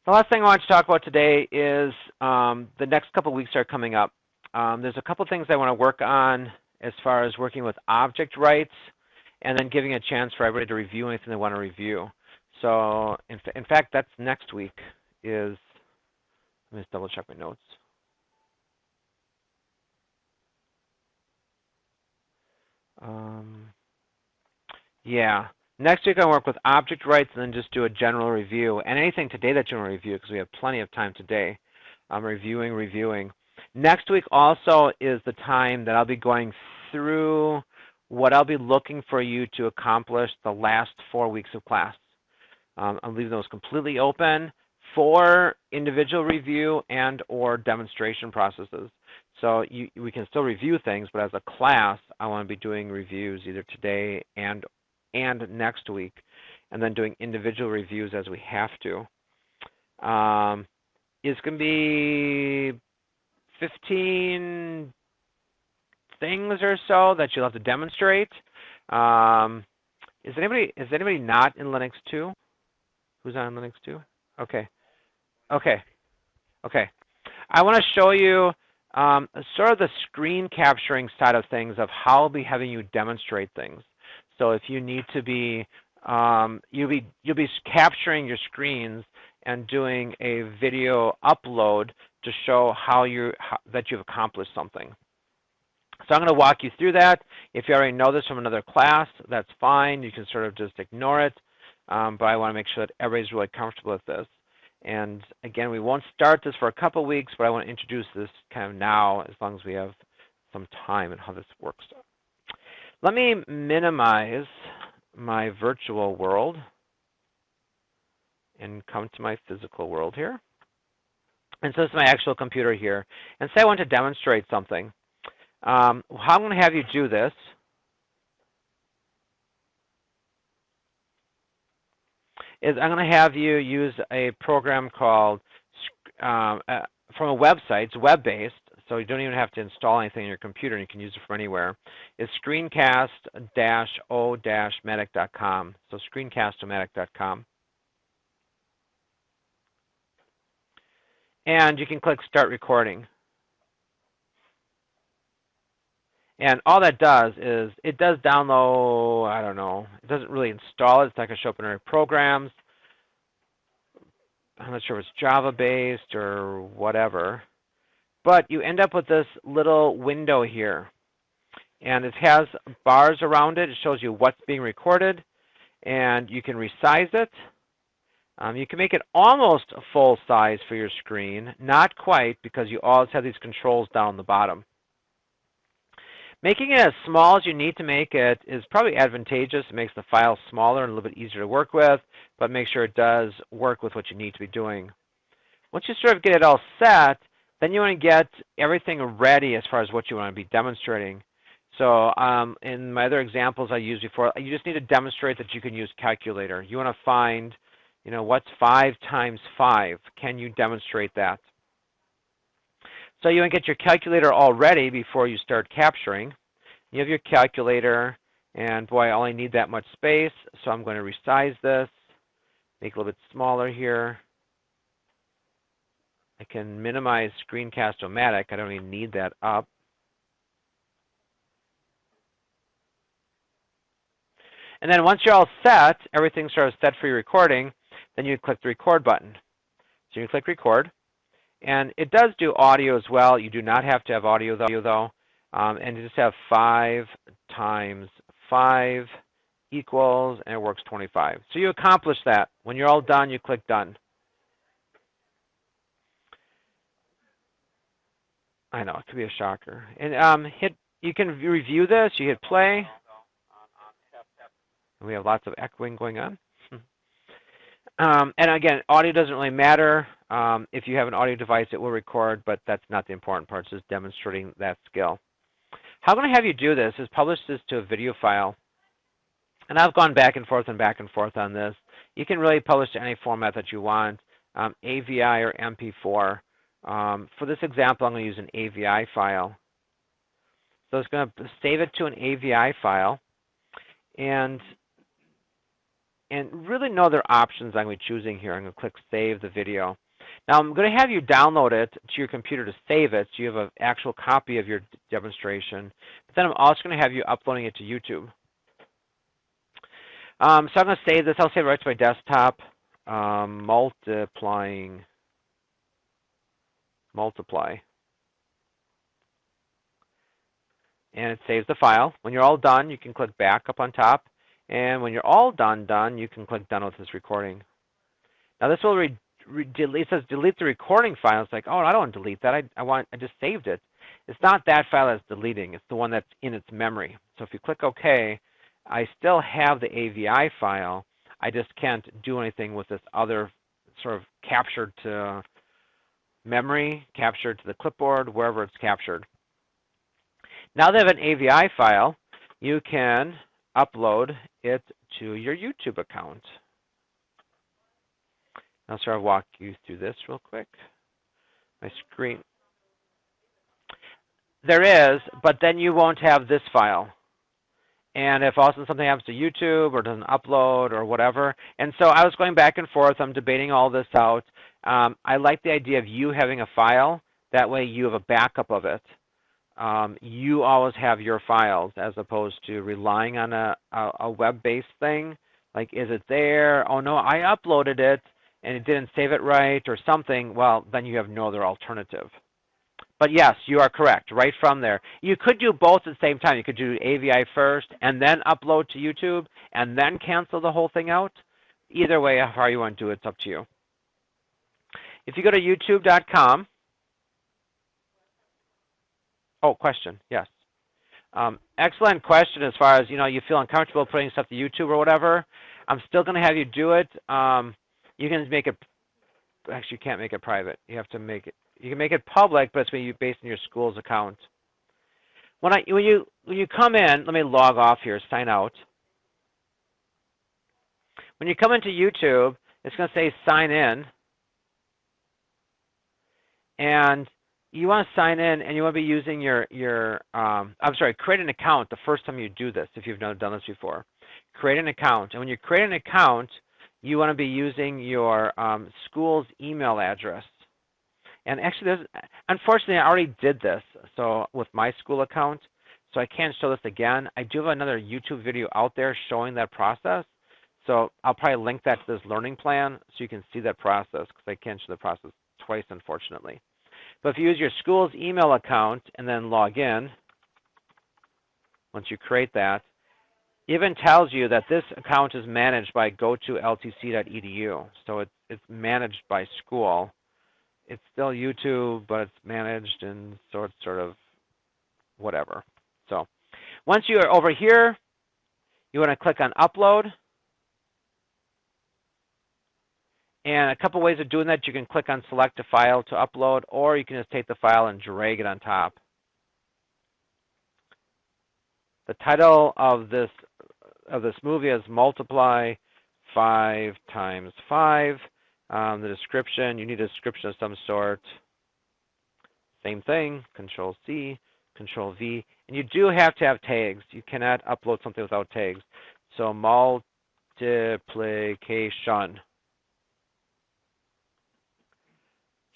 The last thing I want to talk about today is the next couple of weeks are coming up. There's a couple things I want to work on as far as working with object rights and then giving a chance for everybody to review anything they want to review. So in fact, that's next week is, let me just double check my notes. Yeah. Next week I work with object rights and then just do a general review. And anything today that you want to review, because we have plenty of time today. Reviewing. Next week also is the time that I'll be going through what I'll be looking for you to accomplish the last 4 weeks of class. I'm leaving those completely open for individual review and or demonstration processes. So we can still review things, but as a class, I want to be doing reviews either today and next week, and then doing individual reviews as we have to. It's going to be 15 things or so that you'll have to demonstrate. Is anybody not in Linux 2? Who's on Linux 2? Okay. I want to show you sort of the screen capturing side of things of how I'll be having you demonstrate things. So if you need to be, you'll be capturing your screens and doing a video upload to show that you've accomplished something. So I'm going to walk you through that. If you already know this from another class, that's fine. You can sort of just ignore it. But I want to make sure that everybody's really comfortable with this. And again, we won't start this for a couple weeks, but I want to introduce this kind of now as long as we have some time and how this works. Let me minimize my virtual world and come to my physical world here. And so this is my actual computer here. And say I want to demonstrate something. How I'm going to have you do this is I'm going to have you use a program called, from a website, it's web-based, so you don't even have to install anything on your computer, and you can use it from anywhere. It's screencast-o-matic.com, so screencast-o-matic.com. And you can click Start Recording. And all that does is it does download, I don't know, it doesn't really install it. It's not going to show up in our programs. I'm not sure if it's Java-based or whatever. But you end up with this little window here. And it has bars around it. It shows you what's being recorded. And you can resize it. You can make it almost full size for your screen. Not quite, because you always have these controls down the bottom. Making it as small as you need to make it is probably advantageous. It makes the file smaller and a little bit easier to work with, but make sure it does work with what you need to be doing. Once you sort of get it all set, then you want to get everything ready as far as what you want to be demonstrating. So in my other examples I used before, you just need to demonstrate that you can use calculator. You want to find, what's 5 times 5? Can you demonstrate that? So you want to get your calculator all ready before you start capturing. You have your calculator, and boy, I only need that much space, so I'm going to resize this, make it a little bit smaller here. I can minimize Screencast-O-Matic. I don't even need that up. And then once you're all set, everything's sort of set for your recording, then you click the record button. So you click record. And it does do audio as well. You do not have to have audio though. And you just have 5 times 5 equals, and it works 25. So you accomplish that. When you're all done, you click done. I know, it could be a shocker. And you can review this. You hit play. And we have lots of echoing going on. And again, audio doesn't really matter. If you have an audio device, it will record, but that's not the important part. It's just demonstrating that skill. How I'm going to have you do this is publish this to a video file. And I've gone back and forth on this. You can really publish to any format that you want, AVI or MP4. For this example, I'm going to use an AVI file. So it's going to save it to an AVI file. And and really no other options I'm going to be choosing here. I'm going to click Save the Video. Now I'm going to have you download it to your computer to save it so you have an actual copy of your demonstration. But then I'm also going to have you uploading it to YouTube. So I'm going to save this. I'll save it right to my desktop. Multiply. And it saves the file. When you're all done, you can click back up on top. And when you're all done, you can click done with this recording. Now this will it says delete the recording file. It's like, oh, I don't want to delete that. I just saved it. It's not that file that's deleting. It's the one that's in its memory. So if you click OK, I still have the AVI file. I just can't do anything with this other sort of captured to memory, captured to the clipboard, wherever it's captured. Now that I have an AVI file, you can upload it to your YouTube account. I'll sort of walk you through this real quick. My screen. There is, but then you won't have this file. And if also something happens to YouTube or doesn't upload or whatever. And so I was going back and forth. I'm debating all this out. I like the idea of you having a file. That way you have a backup of it. You always have your files as opposed to relying on a web-based thing. Like, is it there? Oh, no, I uploaded it and it didn't save it right or something. Well, then you have no other alternative. But yes, you are correct, right from there. You could do both at the same time. You could do AVI first and then upload to YouTube and then cancel the whole thing out. Either way, how you want to do it, it's up to you. If you go to youtube.com, oh, question, yes. Excellent question as far as, you feel uncomfortable putting stuff to YouTube or whatever. I'm still going to have you do it. You can make it, actually you can't make it private. You have to make it, you can make it public, but it's going to be based on your school's account. When you come in, let me log off here, sign out. When you come into YouTube, it's going to say sign in. And you want to sign in and you want to be using create an account the first time you do this if you've never done this before. Create an account. And when you create an account, you want to be using your school's email address. And actually, unfortunately, I already did this with my school account, so I can't show this again. I do have another YouTube video out there showing that process, so I'll probably link that to this learning plan so you can see that process because I can't show the process twice, unfortunately. But if you use your school's email account and then log in, once you create that, it even tells you that this account is managed by go2ltc.edu. So it's managed by school. It's still YouTube, but it's managed and sort of whatever. So once you are over here, you want to click on Upload. And a couple ways of doing that, you can click on Select a File to upload, or you can just take the file and drag it on top. The title of this movie is Multiply 5 times 5. The description, you need a description of some sort. Same thing, Control-C, Control-V. And you do have to have tags. You cannot upload something without tags. So multiplication.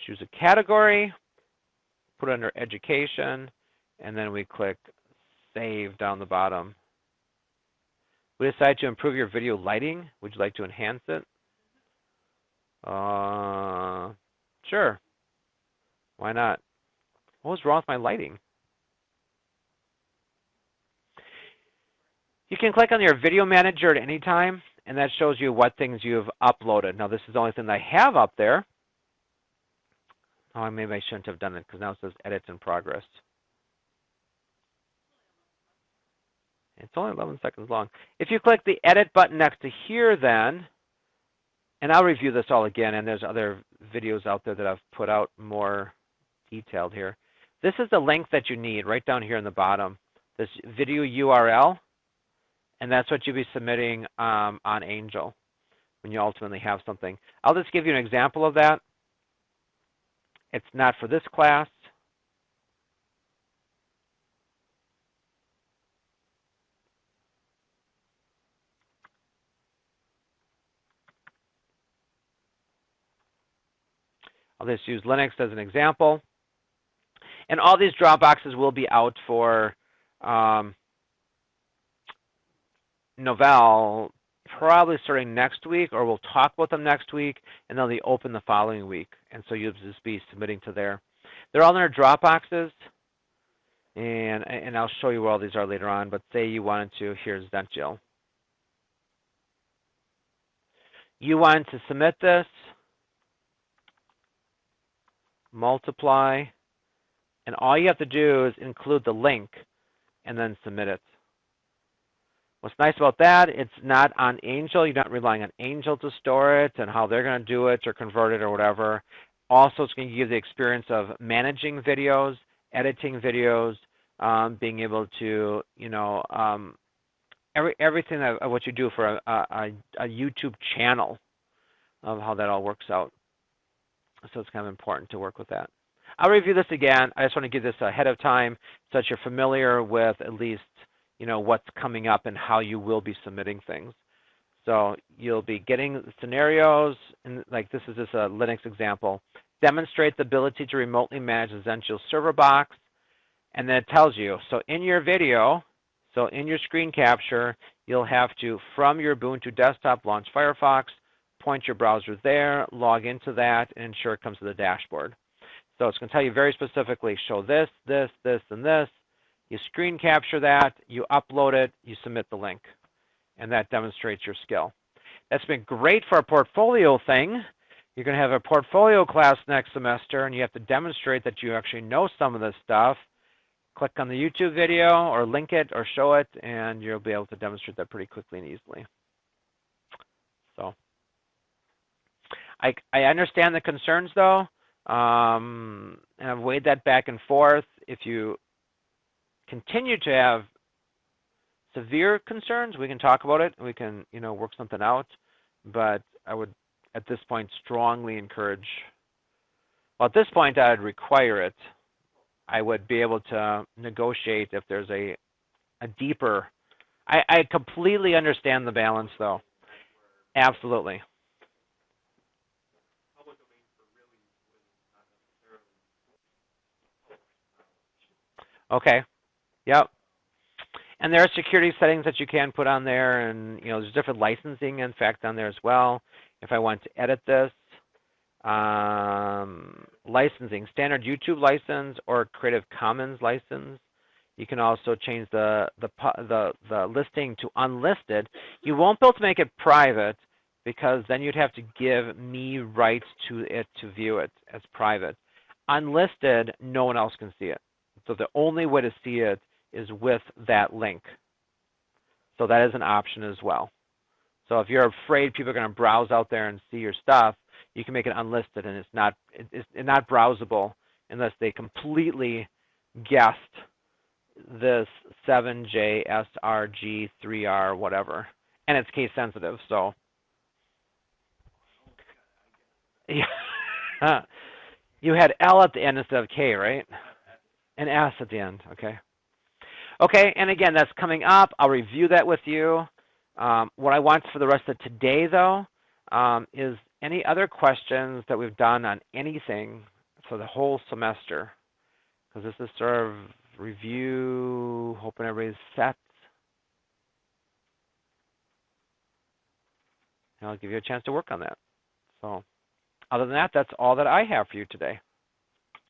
Choose a category, put it under Education, and then we click Save down the bottom. We decide to improve your video lighting. Would you like to enhance it? Sure. Why not? What was wrong with my lighting? You can click on your video manager at any time, and that shows you what things you've uploaded. Now, this is the only thing I have up there. Oh, maybe I shouldn't have done it because now it says Edit in Progress. It's only 11 seconds long. If you click the Edit button next to here then, and I'll review this all again, and there's other videos out there that I've put out more detailed here. This is the link that you need right down here in the bottom, this video URL, and that's what you'll be submitting on Angel when you ultimately have something. I'll just give you an example of that. It's not for this class. I'll just use Linux as an example. And all these Dropboxes will be out for Novell probably starting next week, or we'll talk about them next week, and then they open the following week. And so you'll just be submitting to there. They're all in their Dropboxes, and I'll show you where all these are later on, but say you wanted to, here's Zentgil. You wanted to submit this, multiply, and all you have to do is include the link and then submit it. What's nice about that, it's not on Angel. You're not relying on Angel to store it and how they're going to do it or convert it or whatever. Also, it's going to give you the experience of managing videos, editing videos, being able to, everything of what you do for a YouTube channel, of how that all works out. So it's kind of important to work with that. I'll review this again. I just want to give this ahead of time so that you're familiar with at least what's coming up and how you will be submitting things. So you'll be getting scenarios, and like this is just a Linux example. Demonstrate the ability to remotely manage the Zentgil server box, and then it tells you. So in your video, so in your screen capture, you'll have to, from your Ubuntu desktop, launch Firefox, point your browser there, log into that, and ensure it comes to the dashboard. So it's going to tell you very specifically, show this, this, this, and this. You screen capture that, you upload it, you submit the link, and that demonstrates your skill. That's been great for a portfolio thing. You're going to have a portfolio class next semester, and you have to demonstrate that you actually know some of this stuff. Click on the YouTube video or link it or show it, and you'll be able to demonstrate that pretty quickly and easily. So I understand the concerns, though, and I've weighed that back and forth. If you continue to have severe concerns, we can talk about it. We can, work something out. But I would, at this point, strongly encourage. Well, at this point, I'd require it. I would be able to negotiate if there's a deeper. I completely understand the balance, though. Absolutely. Okay. Yep. And there are security settings that you can put on there, and there's different licensing, in fact, on there as well. If I want to edit this, licensing, standard YouTube license or Creative Commons license. You can also change the listing to unlisted. You won't be able to make it private because then you'd have to give me rights to it to view it as private. Unlisted, no one else can see it. So the only way to see it is with that link. So that is an option as well. So if you're afraid people are going to browse out there and see your stuff, you can make it unlisted, and it's not browsable unless they completely guessed this 7JSRG3R whatever, and it's case sensitive. So yeah, you had L at the end instead of K, right? And S at the end. Okay. Okay, and again, that's coming up. I'll review that with you. What I want for the rest of today, though, is any other questions that we've done on anything for the whole semester? Because this is sort of review, hoping everybody's set. And I'll give you a chance to work on that. So other than that, that's all that I have for you today.